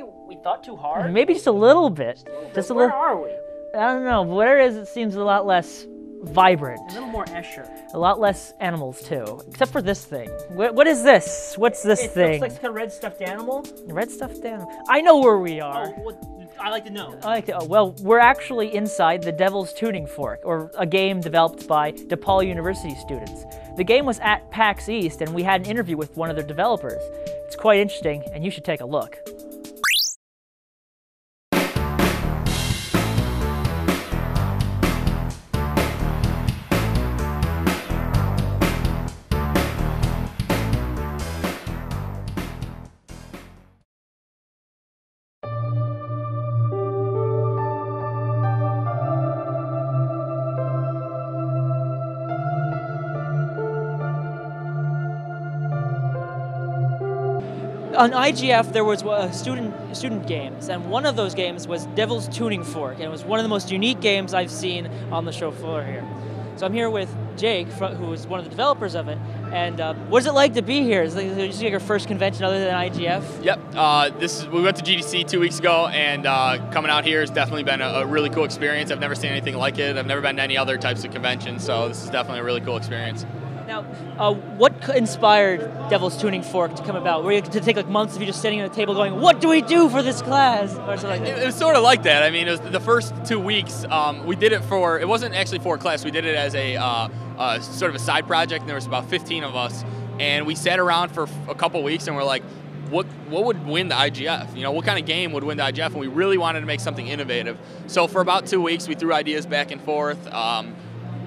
we thought too hard? Maybe just a little bit. Just a Where little. are we? I don't know. Where it is, it seems a lot less vibrant. A little more Escher. A lot less animals too, except for this thing. What is this? What's this thing? It looks like a red stuffed animal. Red stuffed animal. I know where we are. I like to know. Well, we're actually inside the Devil's Tuning Fork, or a game developed by DePaul University students. The game was at PAX East, and we had an interview with one of their developers. It's quite interesting, and you should take a look. On IGF, there was student games, and one of those games was Devil's Tuning Fork, and it was one of the most unique games I've seen on the show floor here. So I'm here with Jake, who is one of the developers of it, and what is it like to be here? Is this like your first convention other than IGF? Yep, we went to GDC 2 weeks ago, and coming out here has definitely been a really cool experience. I've never seen anything like it. I've never been to any other types of conventions, so this is definitely a really cool experience. Now, what inspired Devil's Tuning Fork to come about? Were you to take like months of you just sitting at a table going, what do we do for this class? Or something like that? It was sort of like that. I mean, it was the first 2 weeks, we did it it wasn't actually for a class, we did it as a sort of a side project, and there was about 15 of us, and we sat around for a couple weeks and we're like, what would win the IGF? You know, what kind of game would win the IGF? And we really wanted to make something innovative. So for about 2 weeks, we threw ideas back and forth.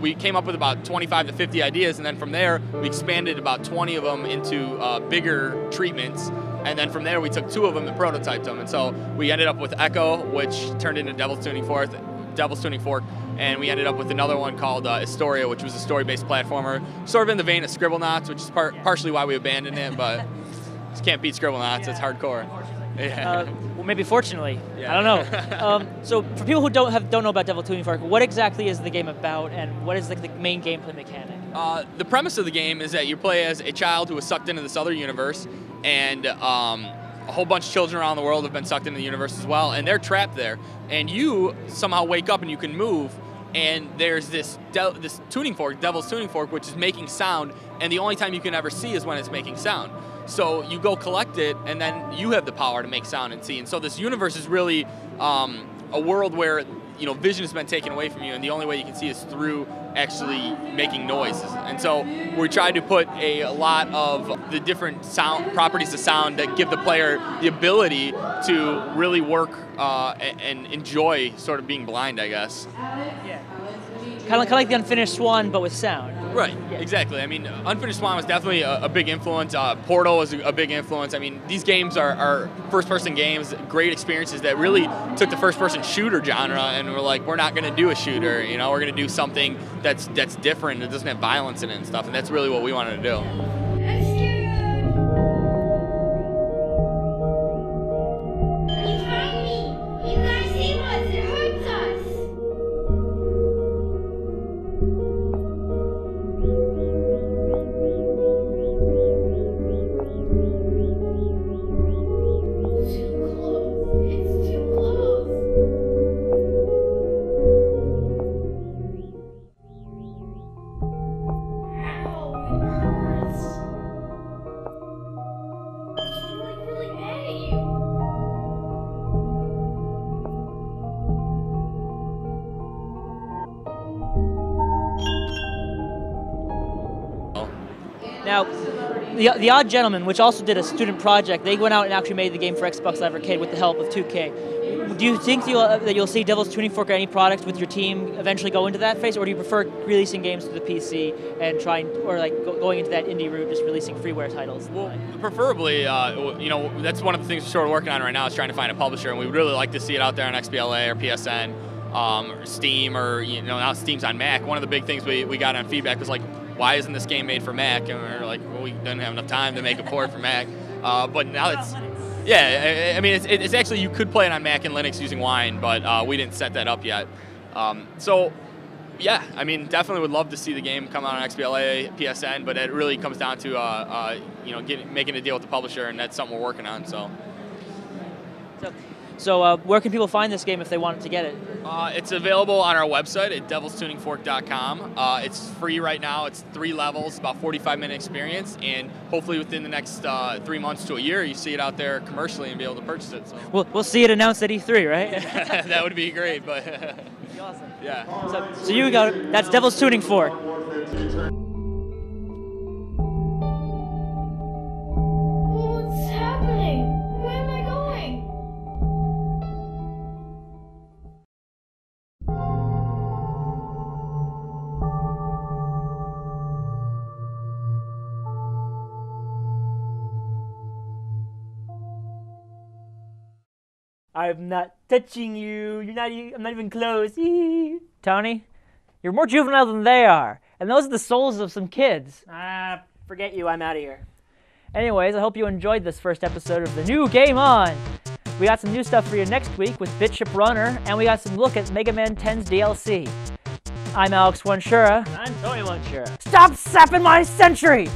We came up with about 25 to 50 ideas, and then from there, we expanded about 20 of them into bigger treatments, and then from there, we took 2 of them and prototyped them, and so we ended up with Echo, which turned into Devil's Tuning Fork, and we ended up with another one called Astoria, which was a story-based platformer, sort of in the vein of Scribblenauts, which is partially why we abandoned it, but just can't beat Scribblenauts, it's hardcore. Yeah. Well, maybe fortunately. Yeah. I don't know. So for people who don't know about Devil's Tuning Fork, what exactly is the game about, and what is like the main gameplay mechanic? The premise of the game is that you play as a child who is sucked into this other universe, and a whole bunch of children around the world have been sucked into the universe as well, and they're trapped there. And you somehow wake up and you can move, and there's this tuning fork, Devil's Tuning Fork, which is making sound, and the only time you can ever see is when it's making sound. So you go collect it, and then you have the power to make sound and see. And so this universe is really a world where, you know, vision has been taken away from you, and the only way you can see is through actually making noises. And so we tried to put a lot of the different sound properties of sound that give the player the ability to really work and enjoy sort of being blind, I guess. Yeah. Kind of like the Unfinished Swan, but with sound. Right, yeah. Exactly. I mean, Unfinished Swan was definitely a big influence. Portal was a big influence. I mean, these games are first-person games, great experiences that really took the first-person shooter genre, and we're like, we're not going to do a shooter. You know, we're going to do something that's different, that doesn't have violence in it and stuff, and that's really what we wanted to do. Now, the Odd Gentleman, which also did a student project, they went out and actually made the game for Xbox Live Arcade with the help of 2K. Do you think that you'll see Devil's Tuning Fork or any products with your team eventually go into that phase, or do you prefer releasing games to the PC and going into that indie route, just releasing freeware titles? Well, preferably, you know, that's one of the things we're sort of working on right now is trying to find a publisher, and we would really like to see it out there on XBLA or PSN, or Steam, or, you know, now Steam's on Mac. One of the big things we got on feedback was like, why isn't this game made for Mac? And we were like, well, we didn't have enough time to make a port for Mac. But now it's, yeah, I mean, it's actually, you could play it on Mac and Linux using Wine, but we didn't set that up yet. So, yeah, I mean, definitely would love to see the game come out on XBLA, PSN, but it really comes down to, you know, making a deal with the publisher, and that's something we're working on, so. So where can people find this game if they wanted to get it? It's available on our website at devilstuningfork.com. It's free right now. It's 3 levels, about 45-minute experience, and hopefully within the next 3 months to a year, you see it out there commercially and be able to purchase it. So. We'll see it announced at E3, right? That would be great, but awesome. Yeah. So you got it. That's Devil's Tuning Fork. What's happening? Where am I going? I'm not touching you. You're not. I'm not even close. Tony, you're more juvenile than they are, and those are the souls of some kids. Forget you. I'm out of here. Anyways, I hope you enjoyed this first episode of the new Game On. We got some new stuff for you next week with BitShip Runner, and we got some look at Mega Man 10's DLC. I'm Alex Wanshura. I'm Tony Wanshura. Stop sapping my century!